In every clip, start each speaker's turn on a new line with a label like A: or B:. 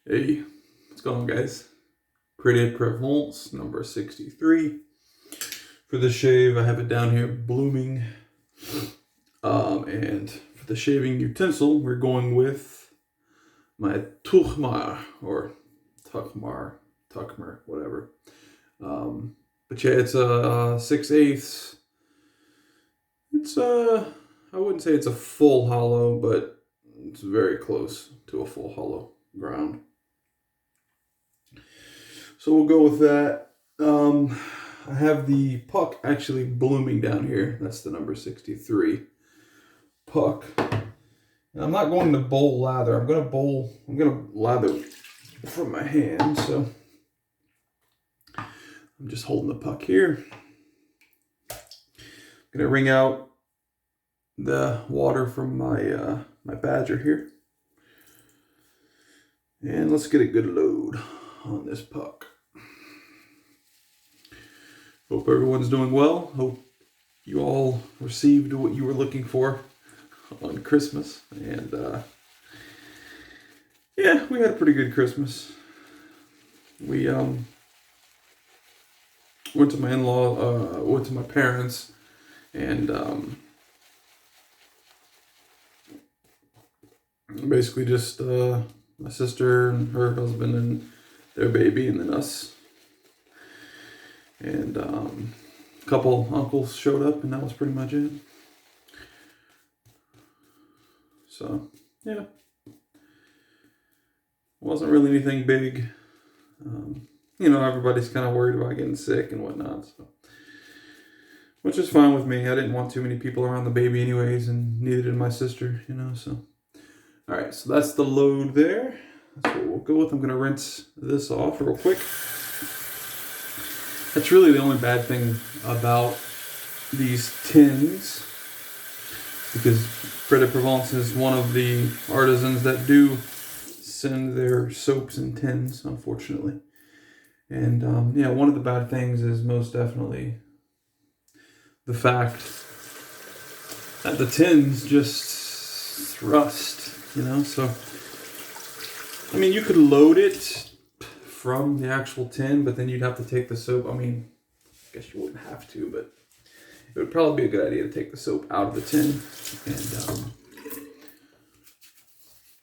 A: Hey, what's going on, guys? Pré de Provence number 63. For the shave, I have it down here blooming. And for the shaving utensil, we're going with my Tuckmar or Tuckmar, whatever. But yeah, it's a 6/8. It's I wouldn't say it's a full hollow, but it's very close to a full hollow ground. So we'll go with that. I have the puck actually blooming down here. That's the number 63 puck. And I'm not going to bowl lather. I'm gonna lather from my hand. So I'm just holding the puck here. I'm gonna wring out the water from my my Badger here. And let's get a good load on this puck. Hope everyone's doing well. Hope you all received what you were looking for on Christmas. And yeah, we had a pretty good Christmas. We went to my went to my parents, and basically just my sister and her husband and their baby, and then us. And a couple uncles showed up, and that was pretty much it. So, yeah. Wasn't really anything big. Everybody's kind of worried about getting sick and whatnot. So, which is fine with me. I didn't want too many people around the baby anyways, and neither did my sister, so. All right, so that's the load there. That's what we'll go with. I'm going to rinse this off real quick. That's really the only bad thing about these tins, because Pré de Provence is one of the artisans that do send their soaps in tins, unfortunately. And one of the bad things is most definitely the fact that the tins just rust, So, I mean, you could load it from the actual tin, but then you'd have to take the soap. I mean, I guess you wouldn't have to, but it would probably be a good idea to take the soap out of the tin and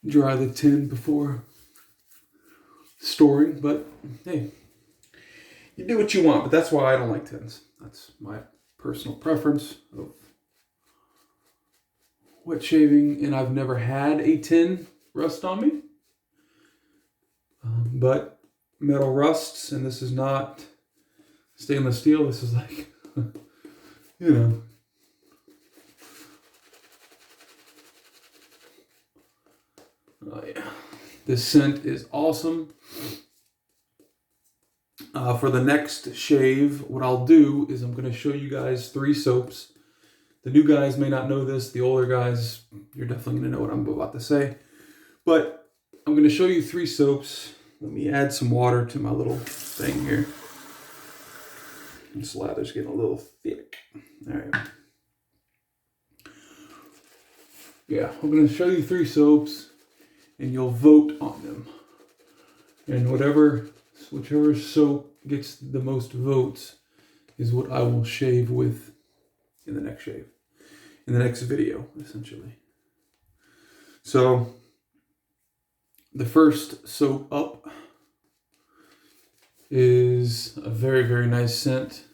A: dry the tin before storing. But hey, you do what you want, but that's why I don't like tins. That's my personal preference of wet shaving, and I've never had a tin rust on me. But metal rusts, and this is not stainless steel. This is like, Oh yeah, this scent is awesome. For the next shave, what I'll do is I'm going to show you guys 3 soaps. The new guys may not know this. The older guys, you're definitely going to know what I'm about to say. But I'm going to show you 3 soaps. Let me add some water to my little thing here. This lather's getting a little thick. All right. Yeah, I'm going to show you 3 soaps, and you'll vote on them. And whichever soap gets the most votes is what I will shave with in the next shave. In the next video, essentially. So, the first soap up is a very, very nice scent,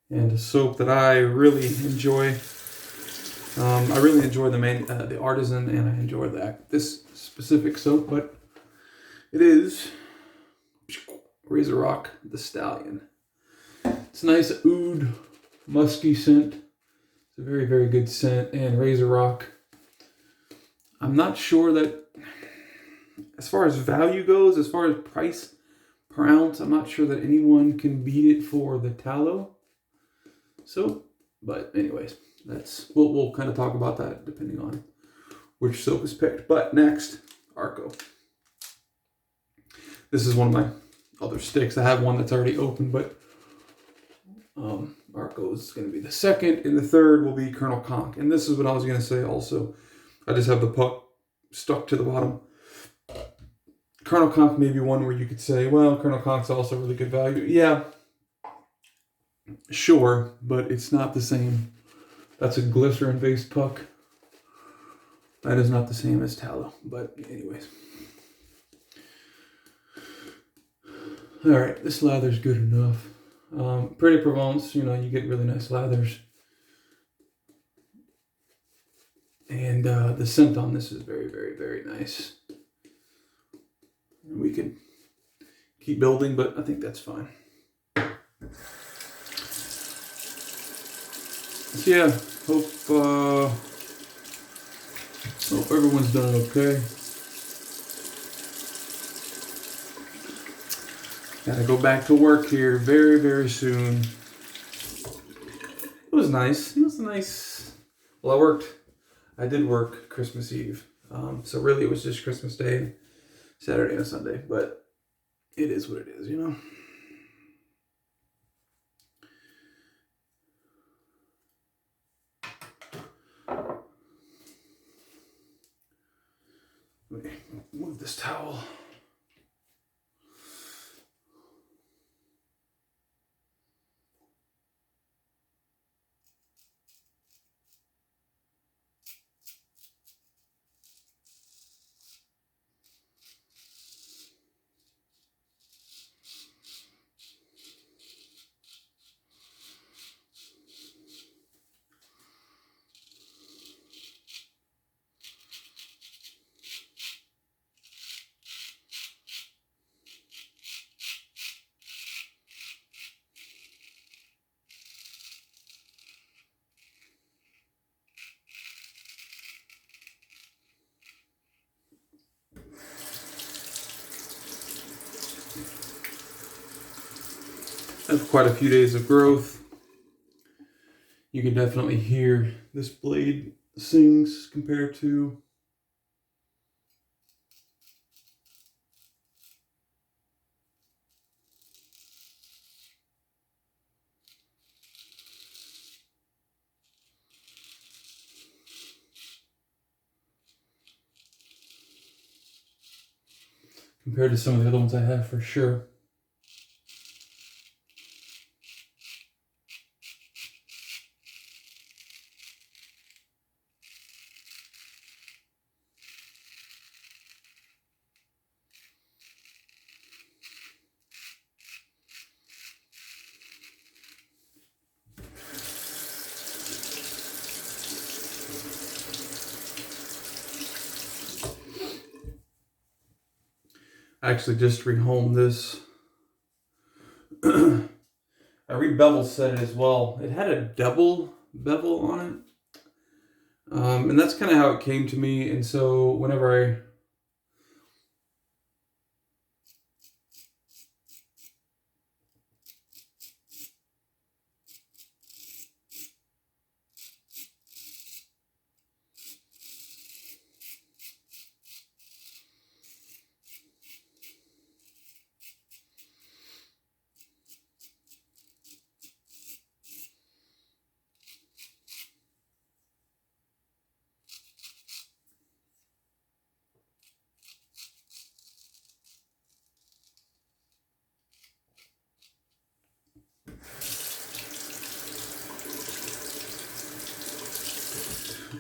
A: and a soap that I really enjoy. I really enjoy the artisan, and I enjoy this specific soap, but it is Razor Rock the Stallion. It's a nice oud, musky scent. It's a very, very good scent, and Razor Rock, I'm not sure that, as far as value goes, as far as price per ounce, I'm not sure that anyone can beat it for the tallow soap. But anyways, we'll kind of talk about that depending on which soap is picked. But next, Arco. This is one of my other sticks. I have one that's already open, but Arco is going to be the second, and the third will be Colonel Conk. And this is what I was going to say also. I just have the puck stuck to the bottom. Colonel Conk may be one where you could say, well, Colonel Conk's also really good value. Yeah, sure, but it's not the same. That's a glycerin-based puck. That is not the same as tallow, but anyways. All right, this lather's good enough. Pré de Provence, you know, you get really nice lathers. And the scent on this is very, very, very nice. We could keep building, but I think that's fine. So yeah, hope everyone's done okay. Gotta go back to work here very, very soon. It was nice. It was nice. Well, I did work Christmas Eve. So really it was just Christmas Day, Saturday and Sunday, but it is what it is, you know? Let me move this towel. I have quite a few days of growth. You can definitely hear this blade sings compared to some of the other ones I have for sure. I actually just rehomed this. I re-bevel set it as well. It had a double bevel on it. And that's kind of how it came to me. And so whenever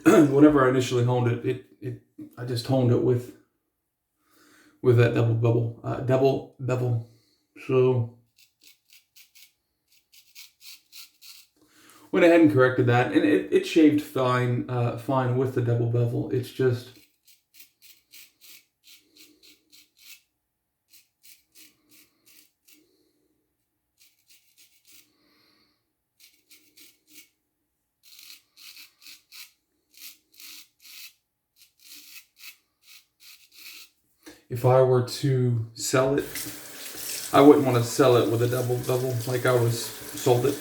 A: whenever I initially honed it, I just honed it with that double bevel. So went ahead and corrected that, and it shaved fine with the double bevel. It's just if I were to sell it, I wouldn't want to sell it with a double bevel like I was sold it.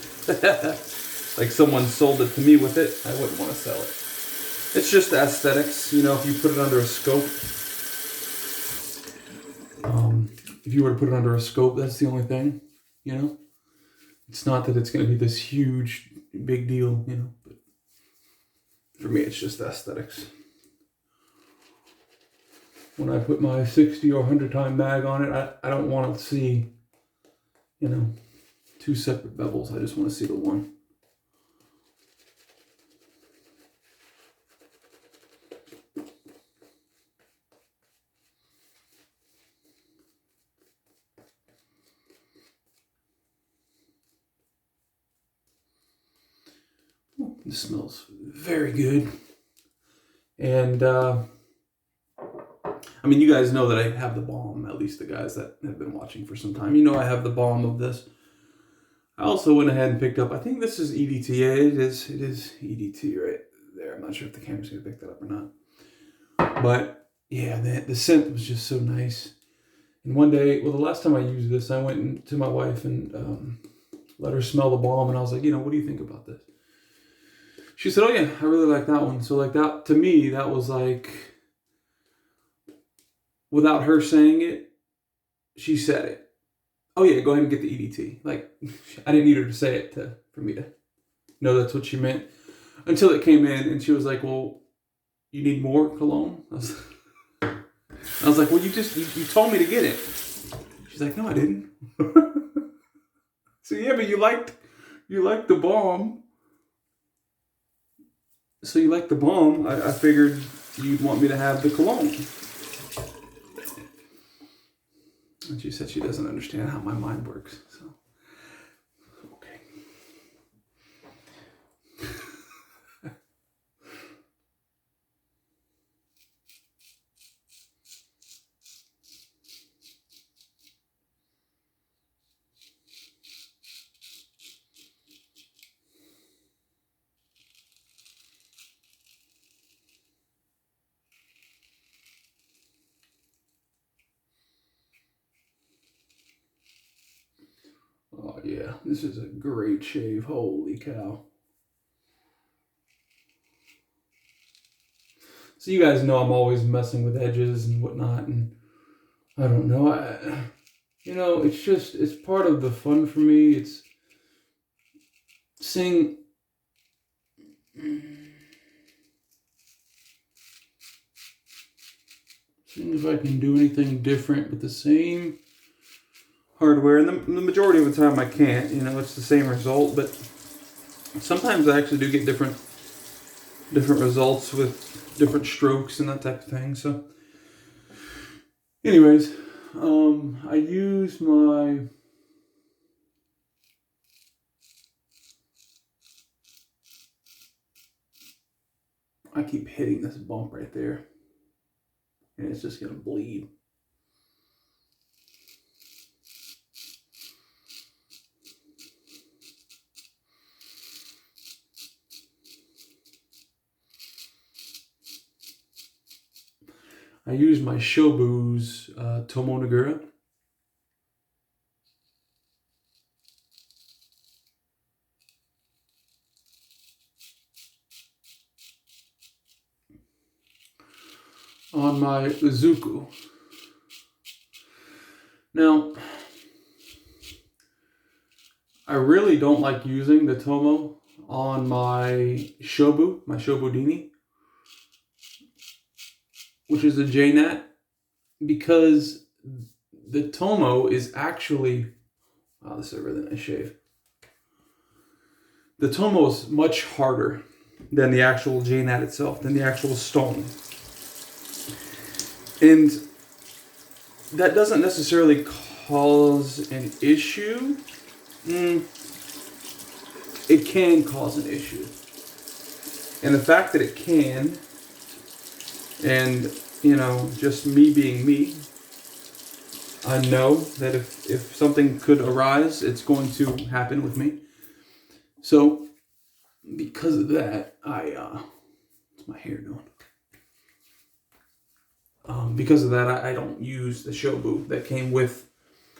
A: Like someone sold it to me with it, I wouldn't want to sell it. It's just aesthetics, you know, if you put it under a scope. If you were to put it under a scope, that's the only thing, you know. It's not that it's going to be this huge, big deal, you know. But for me, it's just aesthetics. when I put my 60 or 100 time mag on it, I don't want to see, you know, two separate bevels. I just want to see the one. This smells very good. And I mean, you guys know that I have the balm, at least the guys that have been watching for some time. You know I have the balm of this. I also went ahead and picked up, I think this is EDT. Yeah, it is EDT right there. I'm not sure if the camera's going to pick that up or not. But yeah, the scent was just so nice. And one day, well, the last time I used this, I went to my wife and let her smell the balm. And I was like, you know, what do you think about this? She said, oh yeah, I really like that one. So like that, to me, that was like, without her saying it, she said it. Oh yeah, go ahead and get the EDT. Like, I didn't need her to say it for me to know that's what she meant. Until it came in and she was like, well, you need more cologne? I was like, well, you told me to get it. She's like, no, I didn't. So yeah, but you liked the balm. So you like the balm, I figured you'd want me to have the cologne. And she said she doesn't understand how my mind works, so, okay. Oh yeah, this is a great shave. Holy cow. So you guys know I'm always messing with edges and whatnot, and I don't know. You know, it's part of the fun for me. It's seeing if I can do anything different with the same hardware, and the majority of the time I can't. You know, it's the same result, but sometimes I actually do get different results with different strokes and that type of thing. So anyways, I use my I keep hitting this bump right there and it's just gonna bleed. I use my Shobu's Tomo Nagura. On my Uzuku. Now, I really don't like using the Tomo on my Shobudini, which is a JNAT, because the Tomo is actually, wow, this is a really nice shave. The Tomo is much harder than the actual JNAT itself, than the actual stone. And that doesn't necessarily cause an issue. It can cause an issue. And the fact that it can, and, you know, just me being me, I know that if something could arise, it's going to happen with me. So, because of that, what's my hair doing? Because of that, I don't use the Shobu that came with,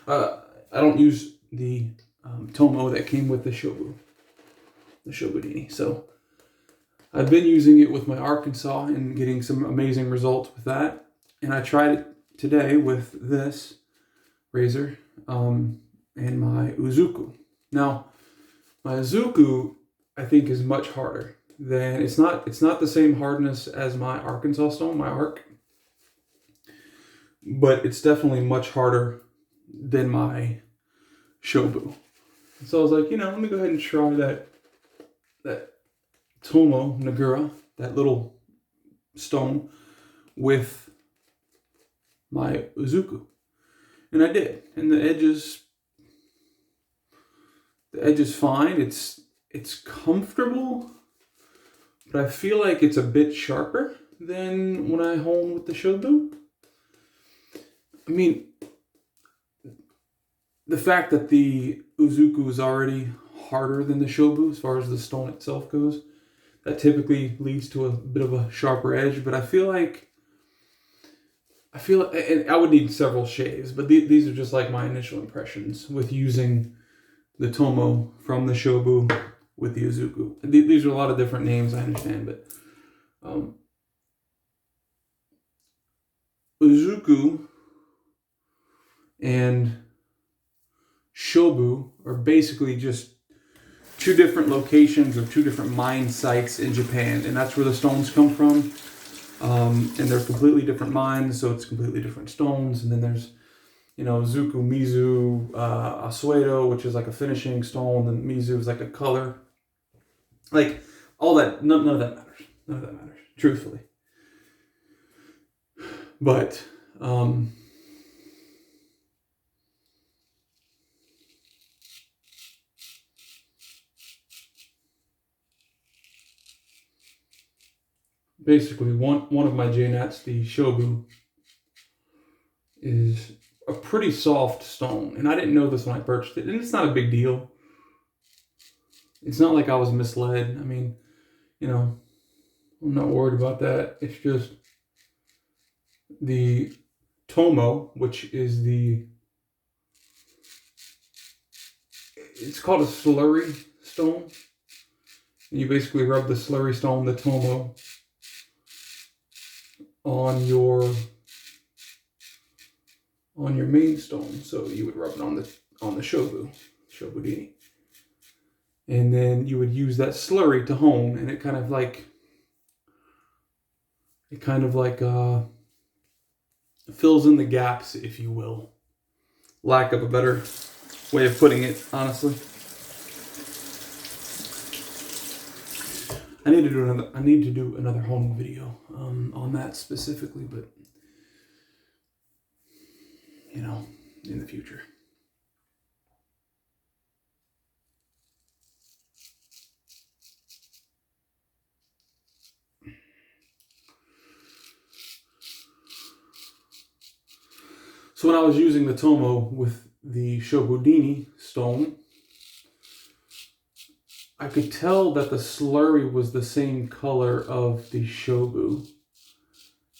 A: I don't use the Tomo that came with the Shobudini. So I've been using it with my Arkansas and getting some amazing results with that. And I tried it today with this razor and my Uzuku. Now, my Uzuku, I think, is much harder than, it's not the same hardness as my Arkansas stone, my Arc. but it's definitely much harder than my Shobu. So I was like, let me go ahead and try that Tomo Nagura, that little stone, with my Uzuku. And I did. And the edge is fine. It's comfortable, but I feel like it's a bit sharper than when I hone with the Shobu. I mean, the fact that the Uzuku is already harder than the Shobu as far as the stone itself goes, that typically leads to a bit of a sharper edge. But I feel like, and I would need several shaves, but these are just like my initial impressions with using the Tomo from the Shobu with the Uzuku. These are a lot of different names, I understand, but Uzuku and Shobu are basically just two different locations or two different mine sites in Japan, and that's where the stones come from. And they're completely different mines, so it's completely different stones. And then there's, Zuku, Mizu, Asueto, which is like a finishing stone, and Mizu is like a color. Like, all that, none of that matters. None of that matters, truthfully. But, basically, one of my J-Nats, the Shobu, is a pretty soft stone. And I didn't know this when I purchased it. And it's not a big deal. It's not like I was misled. I mean, I'm not worried about that. It's just the Tomo, which is it's called a slurry stone. And you basically rub the slurry stone, the Tomo, on your main stone. So you would rub it on the Shobudini. And then you would use that slurry to hone, and it kind of like fills in the gaps, if you will. Lack of a better way of putting it, honestly. I need to do another honing video on that specifically, but in the future. So when I was using the Tomo with the Shobudini stone, I could tell that the slurry was the same color of the Shobu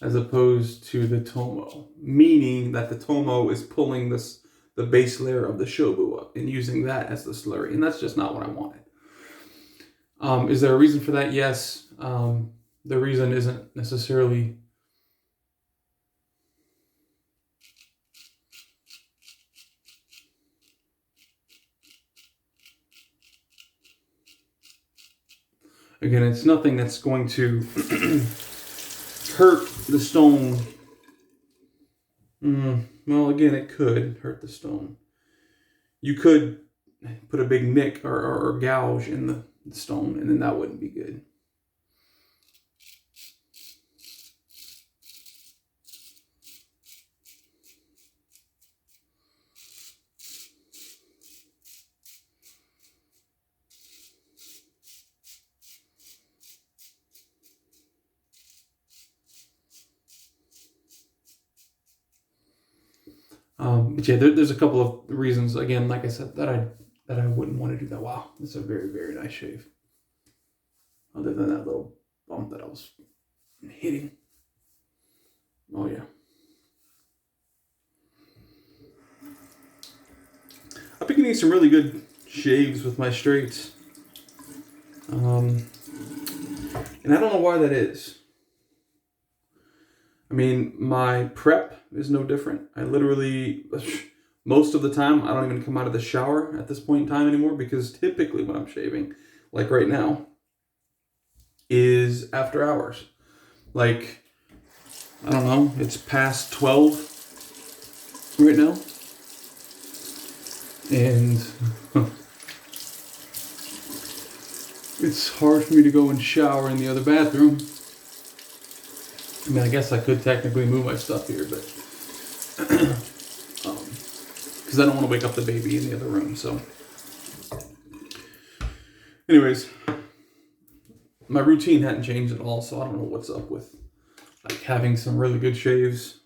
A: as opposed to the Tomo, meaning that the Tomo is pulling the base layer of the Shobu up and using that as the slurry, and that's just not what I wanted. Is there a reason for that? Yes. The reason isn't necessarily again, it's nothing that's going to hurt the stone. Well, again, it could hurt the stone. You could put a big nick or gouge in the stone, and then that wouldn't be good. But yeah, there's a couple of reasons, again, like I said, that I wouldn't want to do that. Wow, it's a very, very nice shave. Other than that little bump that I was hitting. Oh yeah. I've been getting some really good shaves with my straights. And I don't know why that is. I mean, my prep is no different. I literally, most of the time, I don't even come out of the shower at this point in time anymore, because typically when I'm shaving, like right now, is after hours. Like, I don't know, it's past 12, right now. And it's hard for me to go and shower in the other bathroom. I mean, I guess I could technically move my stuff here, but because I don't want to wake up the baby in the other room. So anyways, my routine hadn't changed at all, so I don't know what's up with like having some really good shaves.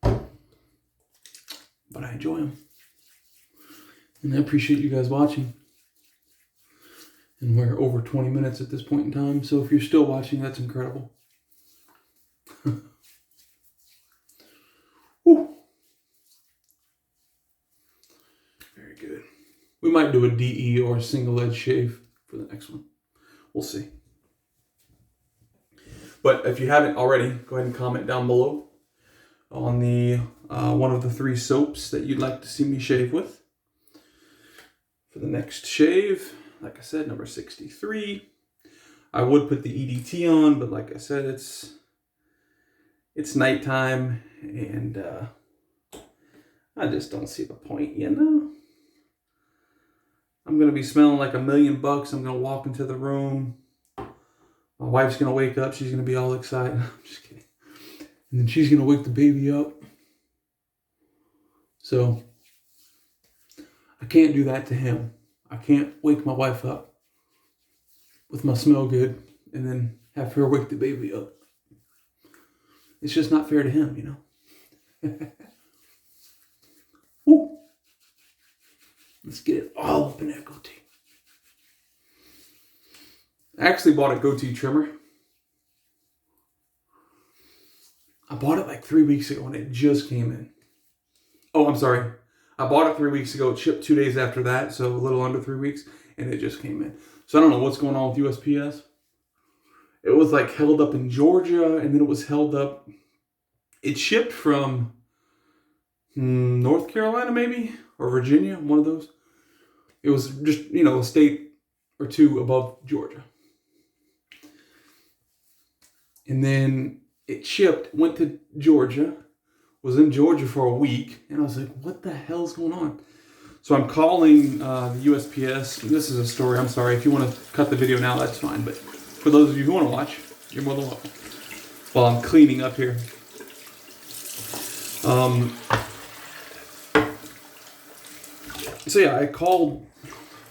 A: But I enjoy them. And I appreciate you guys watching. And we're over 20 minutes at this point in time, so if you're still watching, that's incredible. Whew. Very good. We might do a DE or a single edge shave for the next one. We'll see. But if you haven't already, go ahead and comment down below on the one of the 3 soaps that you'd like to see me shave with. For the next shave, like I said, number 63. I would put the EDT on, but like I said, it's nighttime, and I just don't see the point, you know? I'm going to be smelling like $1,000,000. I'm going to walk into the room. My wife's going to wake up. She's going to be all excited. I'm just kidding. And then she's going to wake the baby up. So I can't do that to him. I can't wake my wife up with my smell good and then have her wake the baby up. It's just not fair to him, you know? Woo. Let's get it all up in that goatee. I actually bought a goatee trimmer. I bought it like 3 weeks ago and it just came in. Oh, I'm sorry. I bought it 3 weeks ago. It shipped 2 days after that, so a little under 3 weeks, and it just came in. So I don't know what's going on with USPS. It was like held up in Georgia, and then it was held up. It shipped from North Carolina, maybe, or Virginia, one of those. It was just, you know, a state or 2 above Georgia. And then it shipped, went to Georgia, was in Georgia for a week, and I was like, what the hell's going on? So I'm calling the USPS. This is a story, I'm sorry. If you want to cut the video now, that's fine. But for those of you who want to watch, you're more than welcome. While I'm cleaning up here. So yeah, I called.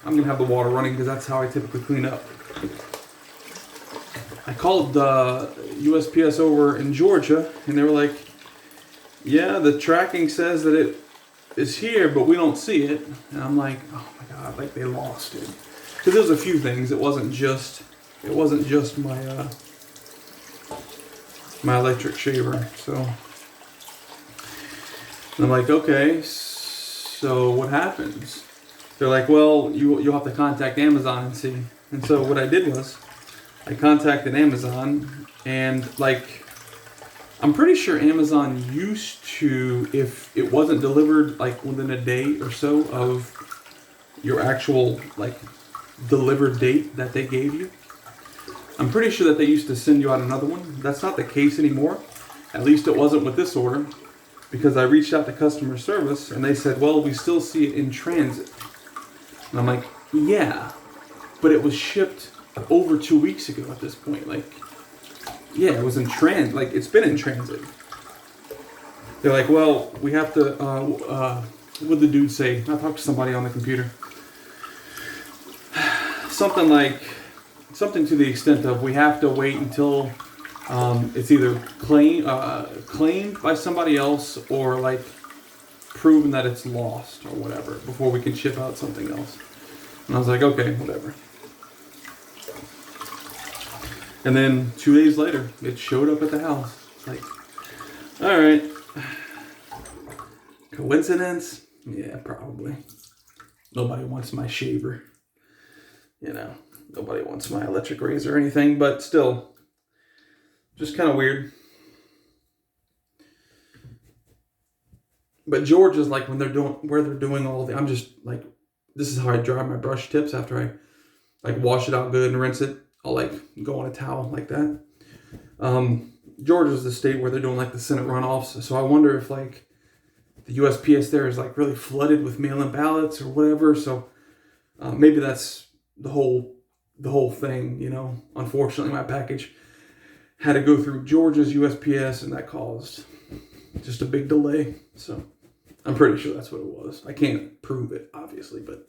A: I'm going to have the water running because that's how I typically clean up. I called the USPS over in Georgia, and they were like, yeah, the tracking says that it is here, but we don't see it. And I'm like, oh my God, like they lost it. Because there's a few things. It wasn't just my my electric shaver. So and I'm like, okay, so what happens? They're like, well, you'll have to contact Amazon and see. And so what I did was I contacted Amazon, and like, I'm pretty sure Amazon used to, if it wasn't delivered like within a day or so of your actual like delivered date that they gave you, I'm pretty sure that they used to send you out another one. That's not the case anymore. At least it wasn't with this order, because I reached out to customer service and they said, well, we still see it in transit. And I'm like, yeah, but it was shipped over 2 weeks ago at this point. Like, yeah, it was in transit. Like, it's been in transit. They're like, well, we have to, what did the dude say? I talked to somebody on the computer. Something to the extent of, we have to wait until it's either claimed by somebody else or like proven that it's lost or whatever before we can ship out something else. And I was like, okay, whatever. And then 2 days later, it showed up at the house. It's like, all right. Coincidence? Yeah, probably. Nobody wants my shaver. You know, nobody wants my electric razor or anything, but still, just kind of weird. But Georgia's like when they're doing all the, I'm just like, this is how I dry my brush tips after I like wash it out good and rinse it. I'll like go on a towel like that. Georgia's the state where they're doing like the Senate runoffs. So I wonder if like the USPS there is like really flooded with mail-in ballots or whatever. So maybe that's the whole thing, you know. Unfortunately, my package had to go through Georgia's USPS, and that caused just a big delay. So I'm pretty sure that's what it was. I can't prove it, obviously, but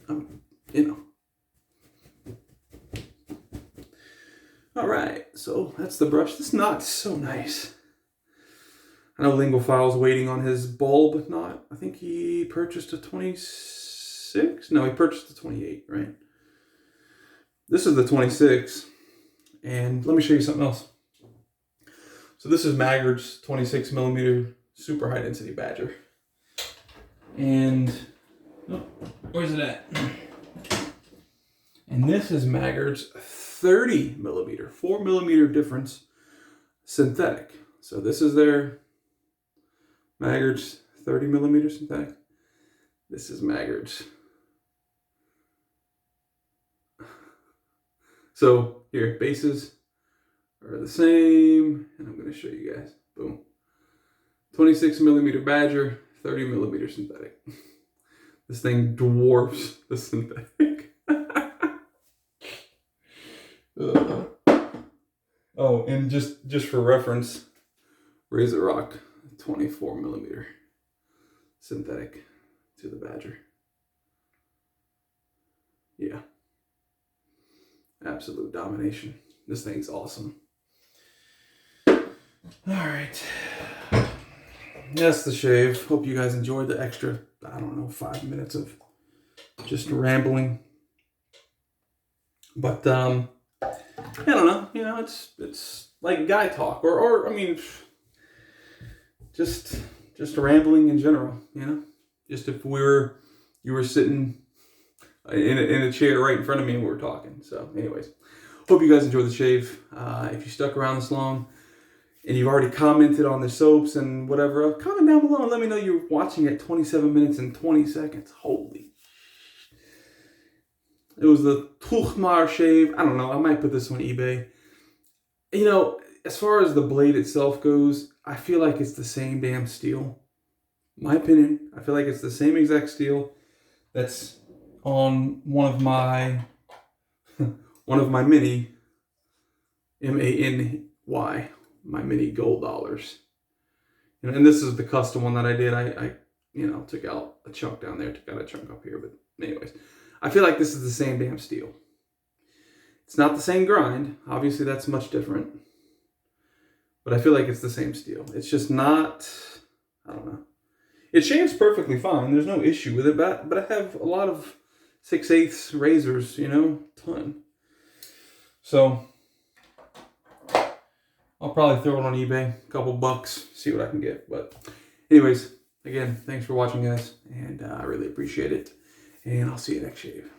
A: you know. All right, so that's the brush. This knot's so nice. I know Lingophile's waiting on his bulb knot. I think he purchased a 26. No, he purchased a 28, right? This is the 26. And let me show you something else. So this is Maggard's 26 millimeter super high density Badger. And oh, where's it at? And this is Maggard's 30 millimeter, 4 millimeter difference synthetic. So this is their Maggard's 30 millimeter synthetic. This is Maggard's. So here, bases are the same, and I'm going to show you guys. Boom. 26 millimeter Badger, 30 millimeter synthetic. This thing dwarfs the synthetic. Oh, and just for reference, Razor Rock 24 millimeter synthetic to the Badger. Yeah. Absolute domination. This thing's awesome. All right. That's the shave. Hope you guys enjoyed the extra, I don't know, 5 minutes of just rambling. But I don't know, you know, it's like guy talk or I mean, just rambling in general, you know. Just if you were sitting in a chair right in front of me and we were talking. So anyways, hope you guys enjoyed the shave. If you stuck around this long and you've already commented on the soaps and whatever, comment down below and let me know you're watching at 27 minutes and 20 seconds. Holy. It was the Tuckmar shave. I don't know. I might put this on eBay. You know, as far as the blade itself goes, I feel like it's the same damn steel. My opinion. I feel like it's the same exact steel that's on one of my mini MANY, my mini gold dollars. And this is the custom one that I did. I you know, took out a chunk down there, took out a chunk up here, but anyways. I feel like this is the same damn steel. It's not the same grind. Obviously, that's much different. But I feel like it's the same steel. It's just not, I don't know. It shaves perfectly fine. There's no issue with it. But I have a lot of 6/8 razors, you know, ton. So, I'll probably throw it on eBay, a couple bucks, see what I can get. But anyways, again, thanks for watching, guys. And I really appreciate it. And I'll see you next shave.